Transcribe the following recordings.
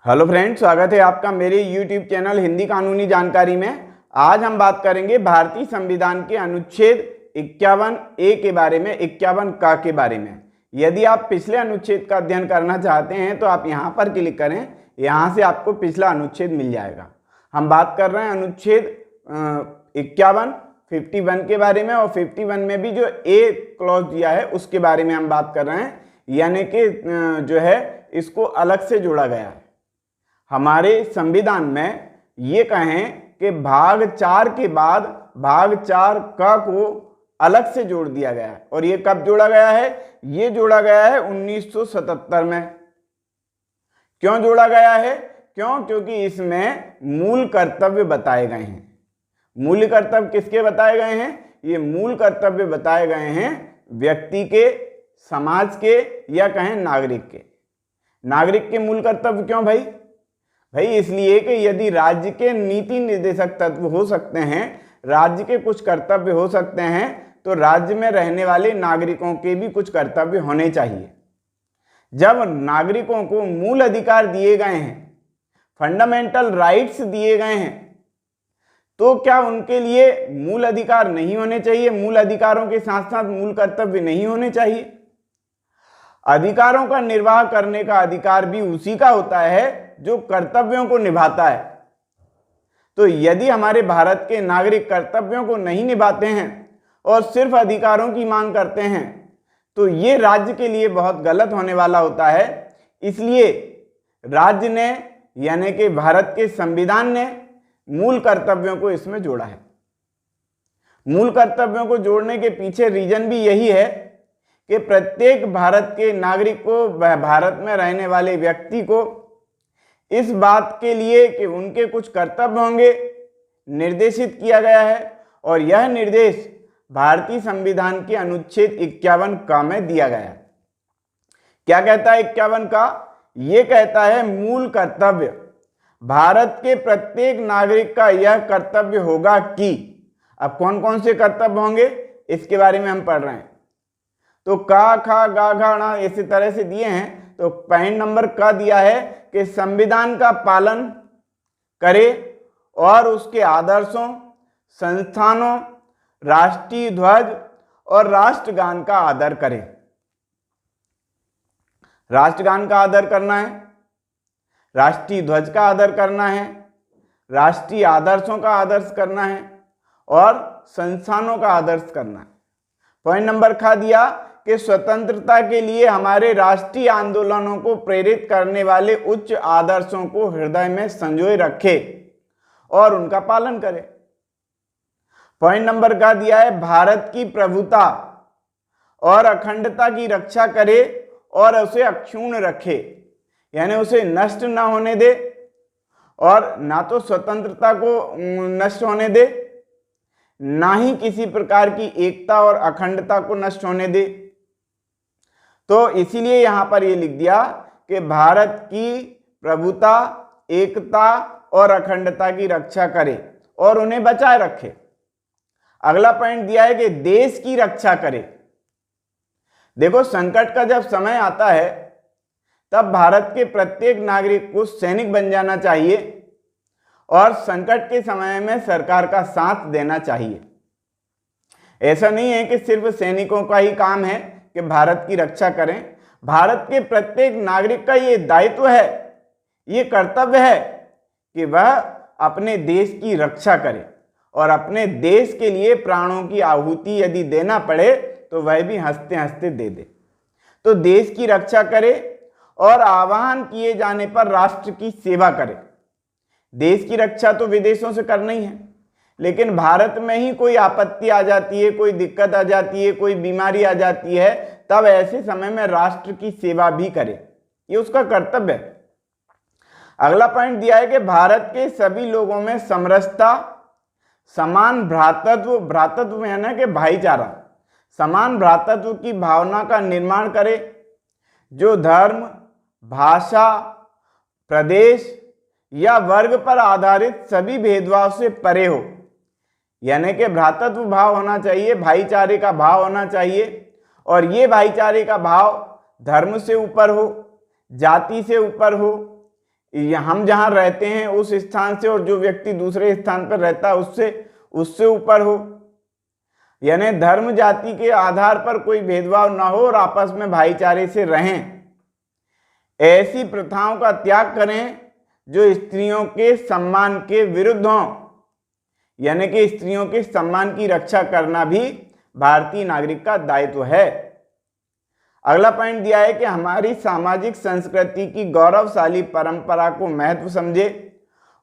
Hello friends, स्वागत है आपका मेरे यूट्यूब चैनल हिंदी कानूनी जानकारी में। आज हम बात करेंगे भारतीय संविधान के अनुच्छेद 51A के बारे में, 51 के बारे में। यदि आप पिछले अनुच्छेद का अध्ययन करना चाहते हैं तो आप यहाँ पर क्लिक करें, यहाँ से आपको पिछला अनुच्छेद मिल जाएगा। हम बात कर रहे हैं अनुच्छेद 51 के बारे में, और 51 में भी जो ए क्लॉज दिया है उसके बारे में हम बात कर रहे हैं, यानी कि जो है इसको अलग से जोड़ा गया है। हमारे संविधान में ये कहें कि भाग 4 के बाद भाग 4 को अलग से जोड़ दिया गया है। और ये कब जोड़ा गया है? ये जोड़ा गया है 1977 में। क्यों जोड़ा गया है? क्योंकि इसमें मूल कर्तव्य बताए गए हैं। मूल कर्तव्य किसके बताए गए हैं? ये मूल कर्तव्य बताए गए हैं व्यक्ति के, समाज के, या कहें नागरिक के। नागरिक के मूल कर्तव्य क्यों भाई? इसलिए कि यदि राज्य के नीति निर्देशक तत्व हो सकते हैं, राज्य के कुछ कर्तव्य हो सकते हैं, तो राज्य में रहने वाले नागरिकों के भी कुछ कर्तव्य होने चाहिए। जब नागरिकों को मूल अधिकार दिए गए हैं, फंडामेंटल राइट्स दिए गए हैं, तो क्या उनके लिए मूल अधिकार नहीं होने चाहिए? मूल अधिकारों के साथ साथ मूल कर्तव्य नहीं होने चाहिए? अधिकारों का निर्वाह करने का अधिकार भी उसी का होता है जो कर्तव्यों को निभाता है। तो यदि हमारे भारत के नागरिक कर्तव्यों को नहीं निभाते हैं और सिर्फ अधिकारों की मांग करते हैं, तो ये राज्य के लिए बहुत गलत होने वाला होता है। इसलिए राज्य ने, यानी कि भारत के संविधान ने, मूल कर्तव्यों को इसमें जोड़ा है। मूल कर्तव्यों को जोड़ने के पीछे रीजन भी यही है कि प्रत्येक भारत के नागरिक को, भारत में रहने वाले व्यक्ति को इस बात के लिए कि उनके कुछ कर्तव्य होंगे निर्देशित किया गया है। और यह निर्देश भारतीय संविधान के अनुच्छेद 51 में दिया गया है। क्या कहता है 51? ये कहता है मूल कर्तव्य, भारत के प्रत्येक नागरिक का यह कर्तव्य होगा कि, अब कौन कौन से कर्तव्य होंगे इसके बारे में हम पढ़ रहे हैं। तो का, खा, गा, घा, णा इसी तरह से दिए हैं। तो पॉइंट नंबर का दिया है कि संविधान का पालन करे और उसके आदर्शों, संस्थानों, राष्ट्रीय ध्वज और राष्ट्रगान का आदर करे। राष्ट्रगान का आदर करना है, राष्ट्रीय ध्वज का आदर करना है, राष्ट्रीय आदर्शों का आदर्श करना है और संस्थानों का आदर्श करना है। पॉइंट नंबर खा दिया कि स्वतंत्रता के लिए हमारे राष्ट्रीय आंदोलनों को प्रेरित करने वाले उच्च आदर्शों को हृदय में संजोए रखे और उनका पालन करे। पॉइंट नंबर का दिया है भारत की प्रभुता और अखंडता की रक्षा करे और उसे अक्षुण्ण रखे, यानी उसे नष्ट ना होने दे, और ना तो स्वतंत्रता को नष्ट होने दे, ना ही किसी प्रकार की एकता और अखंडता को नष्ट होने दे। तो इसीलिए यहां पर ये लिख दिया कि भारत की प्रभुता, एकता और अखंडता की रक्षा करे और उन्हें बचाए रखे। अगला पॉइंट दिया है कि देश की रक्षा करे। देखो, संकट का जब समय आता है तब भारत के प्रत्येक नागरिक को सैनिक बन जाना चाहिए और संकट के समय में सरकार का साथ देना चाहिए। ऐसा नहीं है कि सिर्फ सैनिकों का ही काम है कि भारत की रक्षा करें। भारत के प्रत्येक नागरिक का ये दायित्व है, ये कर्तव्य है कि वह अपने देश की रक्षा करे और अपने देश के लिए प्राणों की आहुति यदि देना पड़े तो वह भी हंसते हंसते दे दे। तो देश की रक्षा करे और आह्वान किए जाने पर राष्ट्र की सेवा करे। देश की रक्षा तो विदेशों से करना ही है, लेकिन भारत में ही कोई आपत्ति आ जाती है, कोई दिक्कत आ जाती है, कोई बीमारी आ जाती है, तब ऐसे समय में राष्ट्र की सेवा भी करे, ये उसका कर्तव्य है। अगला पॉइंट दिया है कि भारत के सभी लोगों में समरसता, समान भ्रातृत्व, भ्रातृत्व में है ना कि भाईचारा, समान भ्रातृत्व की भावना का निर्माण करे, जो धर्म, भाषा, प्रदेश या वर्ग पर आधारित सभी भेदभाव से परे हो। यानी कि भ्रातृत्व भाव होना चाहिए, भाईचारे का भाव होना चाहिए, और ये भाईचारे का भाव धर्म से ऊपर हो, जाति से ऊपर हो, हम जहां रहते हैं उस स्थान से और जो व्यक्ति दूसरे स्थान पर रहता है उससे ऊपर हो, यानी धर्म जाति के आधार पर कोई भेदभाव ना हो और आपस में भाईचारे से रहें। ऐसी प्रथाओं का त्याग करें जो स्त्रियों के सम्मान के विरुद्ध हों, यानी कि स्त्रियों के सम्मान की रक्षा करना भी भारतीय नागरिक का दायित्व है। अगला पॉइंट दिया है कि हमारी सामाजिक संस्कृति की गौरवशाली परंपरा को महत्व समझे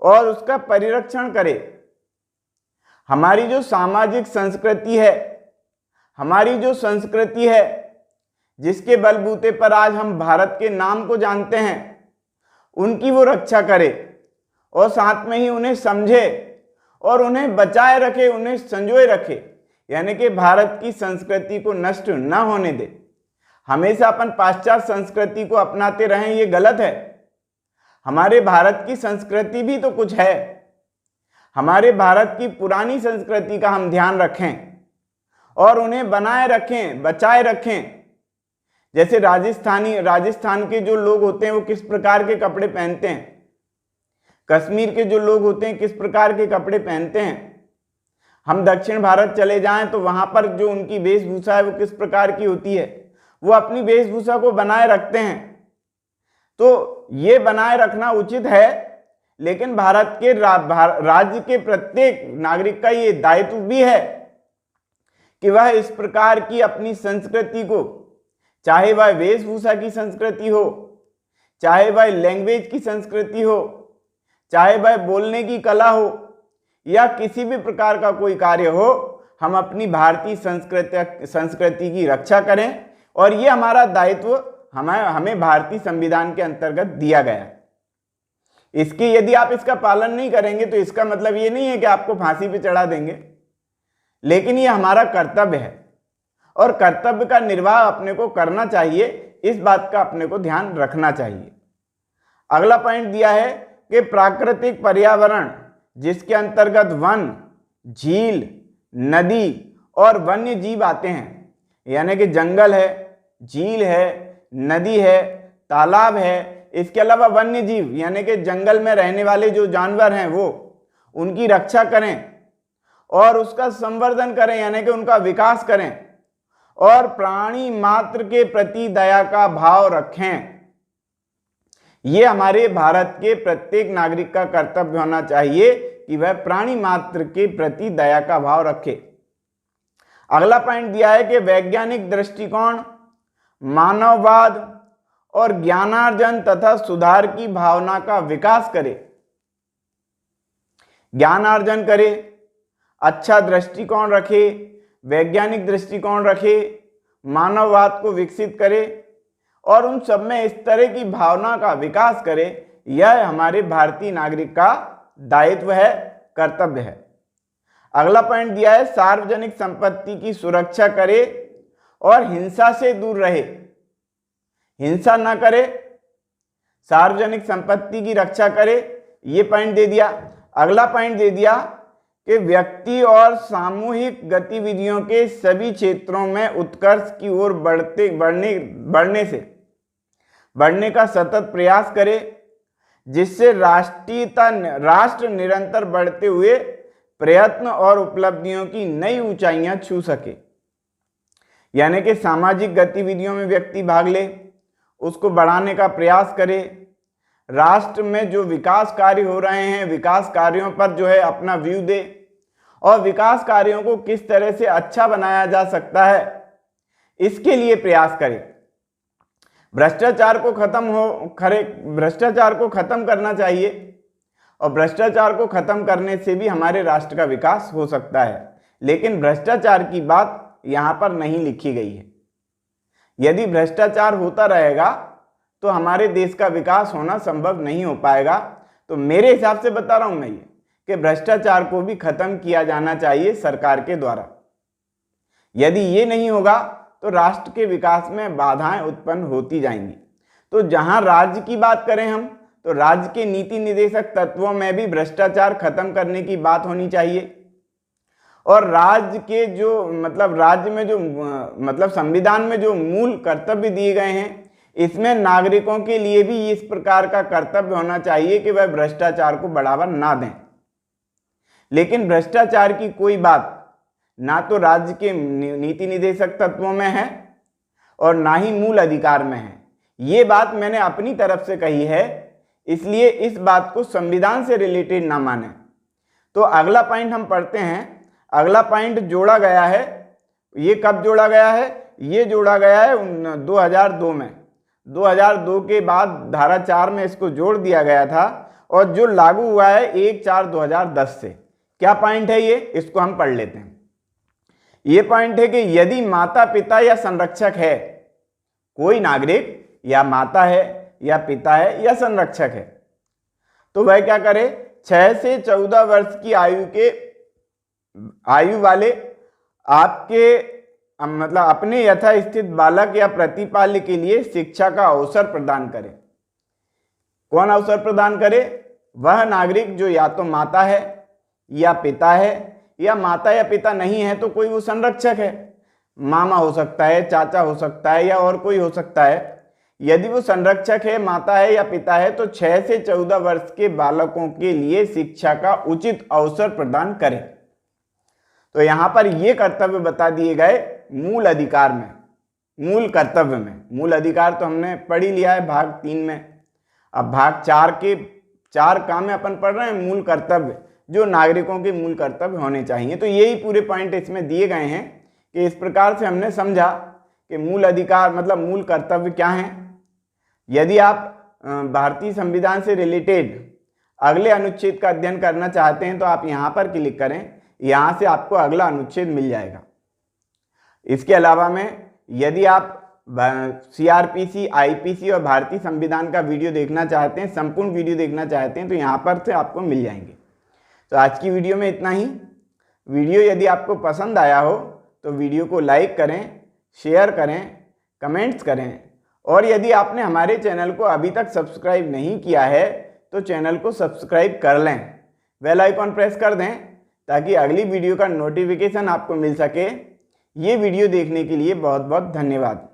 और उसका परिरक्षण करे। हमारी जो सामाजिक संस्कृति है, हमारी जो संस्कृति है जिसके बलबूते पर आज हम भारत के नाम को जानते हैं, उनकी वो रक्षा करे और साथ में ही उन्हें समझे और उन्हें बचाए रखे, उन्हें संजोए रखे, यानी कि भारत की संस्कृति को नष्ट न होने दे। हमेशा अपन पाश्चात्य संस्कृति को अपनाते रहें, ये गलत है। हमारे भारत की संस्कृति भी तो कुछ है। हमारे भारत की पुरानी संस्कृति का हम ध्यान रखें और उन्हें बनाए रखें, बचाए रखें। जैसे राजस्थान के जो लोग होते हैं वो किस प्रकार के कपड़े पहनते हैं, कश्मीर के जो लोग होते हैं किस प्रकार के कपड़े पहनते हैं। हम दक्षिण भारत चले जाएं तो वहां पर जो उनकी वेशभूषा है वो किस प्रकार की होती है, वो अपनी वेशभूषा को बनाए रखते हैं। तो ये बनाए रखना उचित है, लेकिन भारत के राज्य के प्रत्येक नागरिक का ये दायित्व भी है कि वह इस प्रकार की अपनी संस्कृति को, चाहे वह वेशभूषा की संस्कृति हो, चाहे वह लैंग्वेज की संस्कृति हो, चाहे वह बोलने की कला हो या किसी भी प्रकार का कोई कार्य हो, हम अपनी भारतीय संस्कृति की रक्षा करें और ये हमारा दायित्व हमें भारतीय संविधान के अंतर्गत दिया गया है। इसकी यदि आप इसका पालन नहीं करेंगे तो इसका मतलब ये नहीं है कि आपको फांसी पे चढ़ा देंगे, लेकिन ये हमारा कर्तव्य है और कर्तव्य का निर्वाह अपने को करना चाहिए, इस बात का अपने को ध्यान रखना चाहिए। अगला पॉइंट दिया है कि प्राकृतिक पर्यावरण जिसके अंतर्गत वन, झील, नदी और वन्य जीव आते हैं, यानी कि जंगल है, झील है, नदी है, तालाब है, इसके अलावा वन्य जीव यानी कि जंगल में रहने वाले जो जानवर हैं वो, उनकी रक्षा करें और उसका संवर्धन करें, यानी कि उनका विकास करें और प्राणी मात्र के प्रति दया का भाव रखें। ये हमारे भारत के प्रत्येक नागरिक का कर्तव्य होना चाहिए कि वह प्राणी मात्र के प्रति दया का भाव रखे। अगला पॉइंट दिया है कि वैज्ञानिक दृष्टिकोण, मानववाद और ज्ञानार्जन तथा सुधार की भावना का विकास करे। ज्ञानार्जन करे, अच्छा दृष्टिकोण रखे, वैज्ञानिक दृष्टिकोण रखे, मानववाद को विकसित करे और उन सब में इस तरह की भावना का विकास करे। यह हमारे भारतीय नागरिक का दायित्व है, कर्तव्य है। अगला पॉइंट दिया है सार्वजनिक संपत्ति की सुरक्षा करे और हिंसा से दूर रहे। हिंसा ना करे, सार्वजनिक संपत्ति की रक्षा करे, ये पॉइंट दे दिया। अगला पॉइंट दे दिया कि व्यक्ति और सामूहिक गतिविधियों के सभी क्षेत्रों में उत्कर्ष की ओर बढ़ने का सतत प्रयास करे, जिससे राष्ट्र निरंतर बढ़ते हुए प्रयत्न और उपलब्धियों की नई ऊंचाइयां छू सके। यानी कि सामाजिक गतिविधियों में व्यक्ति भाग ले, उसको बढ़ाने का प्रयास करे, राष्ट्र में जो विकास कार्य हो रहे हैं विकास कार्यों पर जो है अपना व्यू दे और विकास कार्यों को किस तरह से अच्छा बनाया जा सकता है इसके लिए प्रयास करे। भ्रष्टाचार को खत्म करना चाहिए और भ्रष्टाचार को खत्म करने से भी हमारे राष्ट्र का विकास हो सकता है, लेकिन भ्रष्टाचार की बात यहाँ पर नहीं लिखी गई है। यदि भ्रष्टाचार होता रहेगा तो हमारे देश का विकास होना संभव नहीं हो पाएगा। तो मेरे हिसाब से बता रहा हूं मैं ये कि भ्रष्टाचार को भी खत्म किया जाना चाहिए सरकार के द्वारा। यदि ये नहीं होगा तो राष्ट्र के विकास में बाधाएं उत्पन्न होती जाएंगी। तो जहां राज्य की बात करें हम, तो राज्य के नीति निर्देशक तत्वों में भी भ्रष्टाचार खत्म करने की बात होनी चाहिए और राज्य के जो राज्य में जो संविधान में जो मूल कर्तव्य दिए गए हैं इसमें नागरिकों के लिए भी इस प्रकार का कर्तव्य होना चाहिए कि वह भ्रष्टाचार को बढ़ावा ना दें। लेकिन भ्रष्टाचार की कोई बात ना तो राज्य के नीति निर्देशक तत्वों में है और ना ही मूल अधिकार में है। ये बात मैंने अपनी तरफ से कही है, इसलिए इस बात को संविधान से रिलेटेड ना माने। तो अगला पॉइंट हम पढ़ते हैं। अगला पॉइंट जोड़ा गया है। ये कब जोड़ा गया है? ये जोड़ा गया है 2002 में। 2002 के बाद धारा 4 में इसको जोड़ दिया गया था और जो लागू हुआ है 1/4/2010 से। क्या पॉइंट है ये? इसको हम पढ़ लेते हैं। ये पॉइंट है कि यदि माता पिता या संरक्षक है, कोई नागरिक या माता है या पिता है या संरक्षक है, तो वह क्या करे? 6 से 14 वर्ष की आयु वाले आपके मतलब अपने यथास्थित बालक या प्रतिपाल्य के लिए शिक्षा का अवसर प्रदान करे। कौन अवसर प्रदान करे? वह नागरिक जो या तो माता है या पिता है, या माता या पिता नहीं है तो कोई वो संरक्षक है, मामा हो सकता है, चाचा हो सकता है या और कोई हो सकता है। यदि वो संरक्षक है, माता है या पिता है, तो 6 से 14 वर्ष के बालकों के लिए शिक्षा का उचित अवसर प्रदान करे। तो यहाँ पर ये कर्तव्य बता दिए गए मूल अधिकार में, मूल कर्तव्य में। मूल अधिकार तो हमने पढ़ ही लिया है भाग 3 में। अब भाग 4 के 4 काम में अपन पढ़ रहे हैं मूल कर्तव्य, जो नागरिकों के मूल कर्तव्य होने चाहिए। तो यही पूरे पॉइंट इसमें दिए गए हैं कि इस प्रकार से हमने समझा कि मूल अधिकार मतलब मूल कर्तव्य क्या है। यदि आप भारतीय संविधान से रिलेटेड अगले अनुच्छेद का अध्ययन करना चाहते हैं तो आप यहाँ पर क्लिक करें, यहाँ से आपको अगला अनुच्छेद मिल जाएगा। इसके अलावा में यदि आप CRPC, IPC और भारतीय संविधान का वीडियो देखना चाहते हैं, संपूर्ण वीडियो देखना चाहते हैं, तो यहाँ पर से आपको मिल जाएंगे। तो आज की वीडियो में इतना ही। वीडियो यदि आपको पसंद आया हो तो वीडियो को लाइक करें, शेयर करें, कमेंट्स करें, और यदि आपने हमारे चैनल को अभी तक सब्सक्राइब नहीं किया है तो चैनल को सब्सक्राइब कर लें, बेल आइकॉन प्रेस कर दें ताकि अगली वीडियो का नोटिफिकेशन आपको मिल सके। ये वीडियो देखने के लिए बहुत बहुत धन्यवाद।